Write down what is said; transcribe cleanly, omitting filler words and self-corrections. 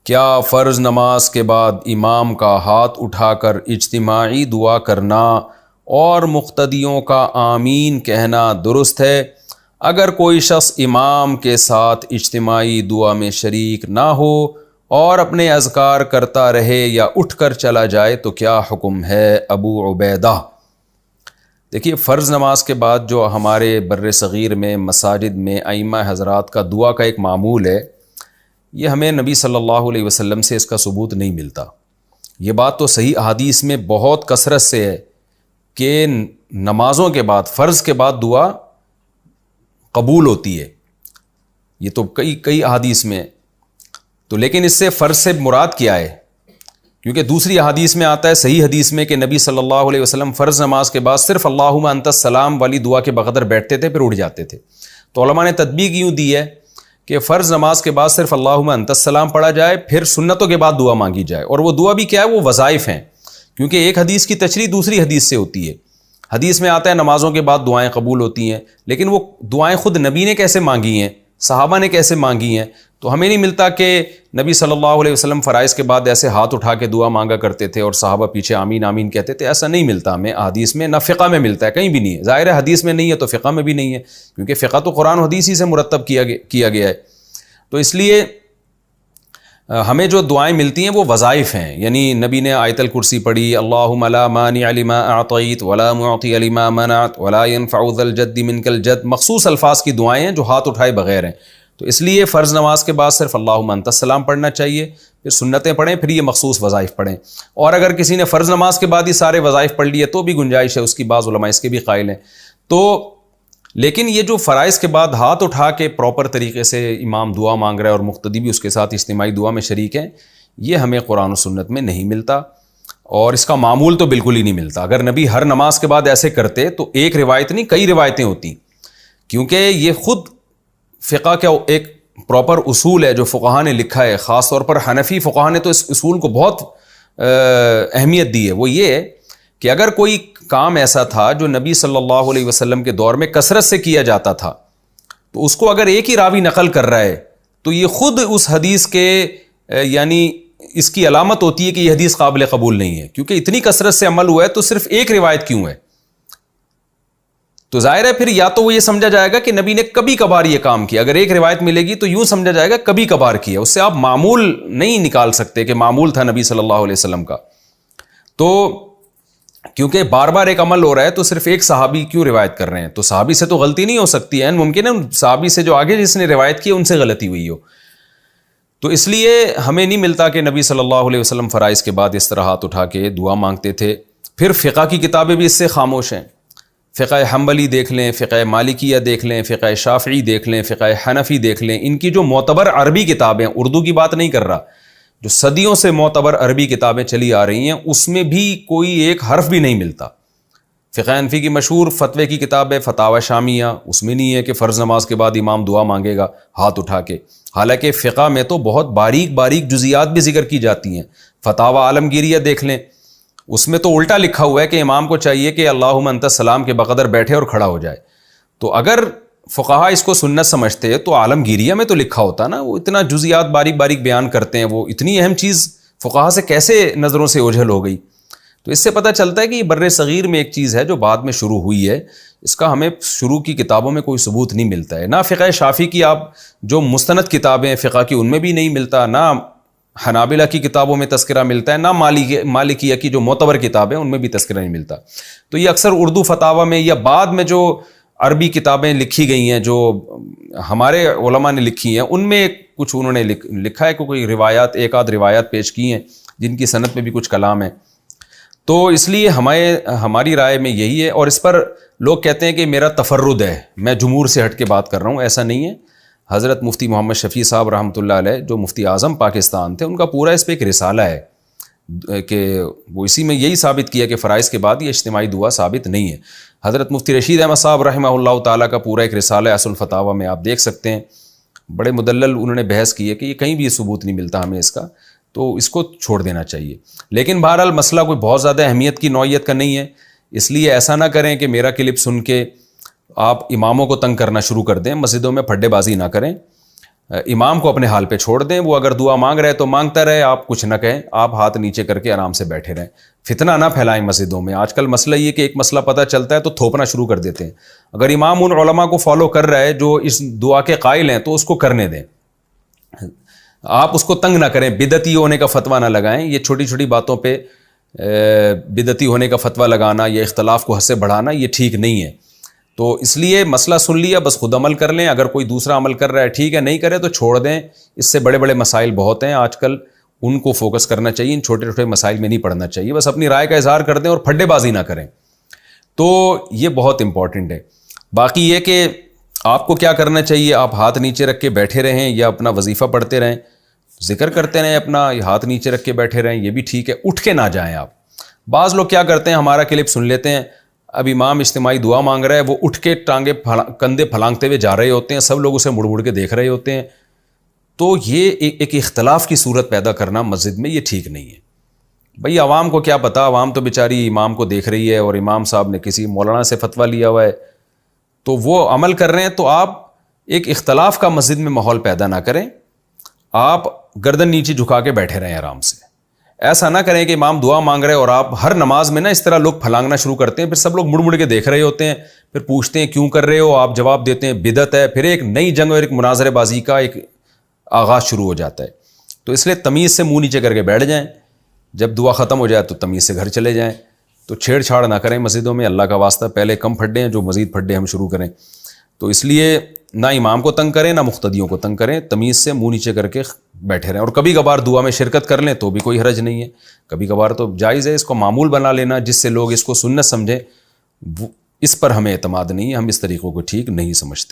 کیا فرض نماز کے بعد امام کا ہاتھ اٹھا کر اجتماعی دعا کرنا اور مقتدیوں کا آمین کہنا درست ہے؟ اگر کوئی شخص امام کے ساتھ اجتماعی دعا میں شریک نہ ہو اور اپنے اذکار کرتا رہے یا اٹھ کر چلا جائے تو کیا حکم ہے؟ ابو عبیدہ۔ دیکھیے، فرض نماز کے بعد جو ہمارے بر صغیر میں مساجد میں ائمہ حضرات کا دعا کا ایک معمول ہے، یہ ہمیں نبی صلی اللہ علیہ وسلم سے اس کا ثبوت نہیں ملتا۔ یہ بات تو صحیح احادیث میں بہت کثرت سے ہے کہ نمازوں کے بعد، فرض کے بعد دعا قبول ہوتی ہے، یہ تو کئی احادیث میں ہے۔ تو لیکن اس سے فرض سے مراد کیا ہے؟ کیونکہ دوسری احادیث میں آتا ہے، صحیح حدیث میں، کہ نبی صلی اللہ علیہ وسلم فرض نماز کے بعد صرف اللہم انت السلام والی دعا کے بقدر بیٹھتے تھے، پھر اٹھ جاتے تھے۔ تو علماء نے تطبیق یوں دی ہے کہ فرض نماز کے بعد صرف اللہم انت السلام پڑھا جائے، پھر سنتوں کے بعد دعا مانگی جائے، اور وہ دعا بھی کیا ہے؟ وہ وظائف ہیں، کیونکہ ایک حدیث کی تشریح دوسری حدیث سے ہوتی ہے۔ حدیث میں آتا ہے نمازوں کے بعد دعائیں قبول ہوتی ہیں، لیکن وہ دعائیں خود نبی نے کیسے مانگی ہیں، صحابہ نے کیسے مانگی ہیں؟ تو ہمیں نہیں ملتا کہ نبی صلی اللہ علیہ وسلم فرائض کے بعد ایسے ہاتھ اٹھا کے دعا مانگا کرتے تھے اور صحابہ پیچھے آمین آمین کہتے تھے، ایسا نہیں ملتا ہمیں حدیث میں، نہ فقہ میں ملتا ہے، کہیں بھی نہیں ہے۔ ظاہر ہے حدیث میں نہیں ہے تو فقہ میں بھی نہیں ہے، کیونکہ فقہ تو قرآن و حدیث ہی سے مرتب کیا گیا ہے۔ تو اس لیے ہمیں جو دعائیں ملتی ہیں وہ وظائف ہیں، یعنی نبی نے آیت الکرسی پڑھی، اللہم لا مانع لما اعطیت ولا معطی لما منعت ولا ينفع ذا الجد منک الجد، مخصوص الفاظ کی دعائیں ہیں جو ہاتھ اٹھائے بغیر ہیں۔ تو اس لیے فرض نماز کے بعد صرف اللہم انت السلام پڑھنا چاہیے، پھر سنتیں پڑھیں، پھر یہ مخصوص وظائف پڑھیں۔ اور اگر کسی نے فرض نماز کے بعد ہی سارے وظائف پڑھ لیے تو بھی گنجائش ہے اس کی، بعض علماء اس کے بھی قائل ہیں۔ تو لیکن یہ جو فرائض کے بعد ہاتھ اٹھا کے پراپر طریقے سے امام دعا مانگ رہا ہے اور مقتدی بھی اس کے ساتھ اجتماعی دعا میں شریک ہیں، یہ ہمیں قرآن و سنت میں نہیں ملتا، اور اس کا معمول تو بالکل ہی نہیں ملتا۔ اگر نبی ہر نماز کے بعد ایسے کرتے تو ایک روایت نہیں کئی روایتیں ہوتی، کیونکہ یہ خود فقہ کا ایک پراپر اصول ہے جو فقہاء نے لکھا ہے، خاص طور پر حنفی فقہاء نے تو اس اصول کو بہت اہمیت دی ہے۔ وہ یہ ہے کہ اگر کوئی کام ایسا تھا جو نبی صلی اللہ علیہ وسلم کے دور میں کثرت سے کیا جاتا تھا، تو اس کو اگر ایک ہی راوی نقل کر رہا ہے تو یہ خود اس حدیث کے یعنی اس کی علامت ہوتی ہے کہ یہ حدیث قابل قبول نہیں ہے، کیونکہ اتنی کثرت سے عمل ہوا ہے تو صرف ایک روایت کیوں ہے؟ تو ظاہر ہے پھر یا تو وہ یہ سمجھا جائے گا کہ نبی نے کبھی کبھار یہ کام کیا، اگر ایک روایت ملے گی تو یوں سمجھا جائے گا کبھی کبھار کیا، اس سے آپ معمول نہیں نکال سکتے کہ معمول تھا نبی صلی اللہ علیہ وسلم کا۔ تو کیونکہ بار بار ایک عمل ہو رہا ہے تو صرف ایک صحابی کیوں روایت کر رہے ہیں؟ تو صحابی سے تو غلطی نہیں ہو سکتی ہے، ممکن ہے صحابی سے جو آگے جس نے روایت کی ان سے غلطی ہوئی ہو۔ تو اس لیے ہمیں نہیں ملتا کہ نبی صلی اللہ علیہ وسلم فرائض کے بعد اس طرح ہاتھ اٹھا کے دعا مانگتے تھے۔ پھر فقہ کی کتابیں بھی اس سے خاموش ہیں، فقہ حنبلی دیکھ لیں، فقہ مالکیہ دیکھ لیں، فقہ شافعی دیکھ لیں، فقہ حنفی دیکھ لیں، ان کی جو معتبر عربی کتابیں، اردو کی بات نہیں کر رہا، جو صدیوں سے معتبر عربی کتابیں چلی آ رہی ہیں، اس میں بھی کوئی ایک حرف بھی نہیں ملتا۔ فقہ حنفی کی مشہور فتوے کی کتاب ہے فتاوی شامیہ، اس میں نہیں ہے کہ فرض نماز کے بعد امام دعا مانگے گا ہاتھ اٹھا کے، حالانکہ فقہ میں تو بہت باریک باریک جزیات بھی ذکر کی جاتی ہیں۔ فتاوی عالمگیریہ دیکھ لیں، اس میں تو الٹا لکھا ہوا ہے کہ امام کو چاہیے کہ اللہم انت السلام کے بقدر بیٹھے اور کھڑا ہو جائے۔ تو اگر فقہا اس کو سنت سمجھتے تو عالمگیریہ میں تو لکھا ہوتا نا، وہ اتنا جزیات باریک باریک بیان کرتے ہیں، وہ اتنی اہم چیز فقہا سے کیسے نظروں سے اوجھل ہو گئی؟ تو اس سے پتہ چلتا ہے کہ یہ بر صغیر میں ایک چیز ہے جو بعد میں شروع ہوئی ہے، اس کا ہمیں شروع کی کتابوں میں کوئی ثبوت نہیں ملتا ہے، نہ فقہ شافعی کی آپ جو مستند کتابیں فقہ کی ان میں بھی نہیں ملتا، نہ حنابلہ کی کتابوں میں تذکرہ ملتا ہے، نہ مالکیہ کی جو معتبر کتابیں ان میں بھی تذکرہ نہیں ملتا۔ تو یہ اکثر اردو فتاوی میں یا بعد میں جو عربی کتابیں لکھی گئی ہیں جو ہمارے علماء نے لکھی ہیں، ان میں کچھ انہوں نے لکھا ہے کہ کوئی روایات، ایک آدھ روایات پیش کی ہیں جن کی سند میں بھی کچھ کلام ہے۔ تو اس لیے ہماری رائے میں یہی ہے، اور اس پر لوگ کہتے ہیں کہ میرا تفرد ہے، میں جمہور سے ہٹ کے بات کر رہا ہوں، ایسا نہیں ہے۔ حضرت مفتی محمد شفیع صاحب رحمۃ اللہ علیہ جو مفتی اعظم پاکستان تھے، ان کا پورا اس پہ ایک رسالہ ہے کہ وہ اسی میں یہی ثابت کیا کہ فرائض کے بعد یہ اجتماعی دعا ثابت نہیں ہے۔ حضرت مفتی رشید احمد صاحب رحمہ اللہ تعالیٰ کا پورا ایک رسالہ ہے اصل فتاوی میں، آپ دیکھ سکتے ہیں، بڑے مدلل انہوں نے بحث کی ہے کہ یہ کہیں بھی ثبوت نہیں ملتا ہمیں اس کا، تو اس کو چھوڑ دینا چاہیے۔ لیکن بہرحال مسئلہ کوئی بہت زیادہ اہمیت کی نوعیت کا نہیں ہے، اس لیے ایسا نہ کریں کہ میرا کلپ سن کے آپ اماموں کو تنگ کرنا شروع کر دیں، مسجدوں میں پھڈے بازی نہ کریں۔ امام کو اپنے حال پہ چھوڑ دیں. وہ اگر دعا مانگ رہے تو مانگتا رہے, آپ کچھ نہ کہیں, آپ ہاتھ نیچے کر کے آرام سے بیٹھے رہیں. فتنہ نہ پھیلائیں مسجدوں میں. آج کل مسئلہ یہ کہ ایک مسئلہ پتہ چلتا ہے تو تھوپنا شروع کر دیتے ہیں. اگر امام ان علماء کو فالو کر رہا ہے جو اس دعا کے قائل ہیں تو اس کو کرنے دیں, آپ اس کو تنگ نہ کریں. بدعتی ہونے کا فتویٰ نہ لگائیں. یہ چھوٹی چھوٹی باتوں پہ بدعتی ہونے کا فتویٰ لگانا یا اختلاف کو حد سے بڑھانا یہ ٹھیک نہیں ہے. تو اس لیے مسئلہ سن لیا, بس خود عمل کر لیں. اگر کوئی دوسرا عمل کر رہا ہے ٹھیک ہے, نہیں کرے تو چھوڑ دیں. اس سے بڑے بڑے مسائل بہت ہیں آج کل, ان کو فوکس کرنا چاہیے, ان چھوٹے چھوٹے مسائل میں نہیں پڑھنا چاہیے. بس اپنی رائے کا اظہار کر دیں اور پھڈے بازی نہ کریں. تو یہ بہت امپورٹنٹ ہے. باقی یہ کہ آپ کو کیا کرنا چاہیے, آپ ہاتھ نیچے رکھ کے بیٹھے رہیں یا اپنا وظیفہ پڑھتے رہیں, ذکر کرتے رہیں, اپنا ہاتھ نیچے رکھ کے بیٹھے رہیں, یہ بھی ٹھیک ہے. اٹھ کے نہ جائیں آپ. بعض لوگ کیا کرتے ہیں, ہمارا کلپ سن لیتے ہیں, اب امام اجتماعی دعا مانگ رہا ہے, وہ اٹھ کے ٹانگے کندھے پھلانگتے ہوئے جا رہے ہوتے ہیں, سب لوگ اسے مڑ مڑ کے دیکھ رہے ہوتے ہیں. تو یہ ایک اختلاف کی صورت پیدا کرنا مسجد میں, یہ ٹھیک نہیں ہے. بھئی عوام کو کیا پتا, عوام تو بیچاری امام کو دیکھ رہی ہے اور امام صاحب نے کسی مولانا سے فتویٰ لیا ہوا ہے تو وہ عمل کر رہے ہیں. تو آپ ایک اختلاف کا مسجد میں ماحول پیدا نہ کریں. آپ گردن نیچے جھکا کے بیٹھے رہیں آرام سے. ایسا نہ کریں کہ امام دعا مانگ رہے اور آپ ہر نماز میں نا اس طرح لوگ پھلانگنا شروع کرتے ہیں, پھر سب لوگ مڑ مڑ کے دیکھ رہے ہوتے ہیں, پھر پوچھتے ہیں کیوں کر رہے ہو, آپ جواب دیتے ہیں بدعت ہے. پھر ایک نئی جنگ اور ایک مناظرے بازی کا ایک آغاز شروع ہو جاتا ہے. تو اس لیے تمیز سے منہ نیچے کر کے بیٹھ جائیں, جب دعا ختم ہو جائے تو تمیز سے گھر چلے جائیں. تو چھیڑ چھاڑ نہ کریں مسجدوں میں, اللہ کا واسطہ. پہلے کم پھڈے ہیں جو مزید پھڈے ہم شروع کریں. تو اس لیے نہ امام کو تنگ کریں نہ مقتدیوں کو تنگ کریں, تمیز سے منہ نیچے کر کے بیٹھے رہیں. اور کبھی کبھار دعا میں شرکت کر لیں تو بھی کوئی حرج نہیں ہے, کبھی کبھار تو جائز ہے. اس کو معمول بنا لینا جس سے لوگ اس کو سنت سمجھیں, اس پر ہمیں اعتماد نہیں ہے, ہم اس طریقوں کو ٹھیک نہیں سمجھتے.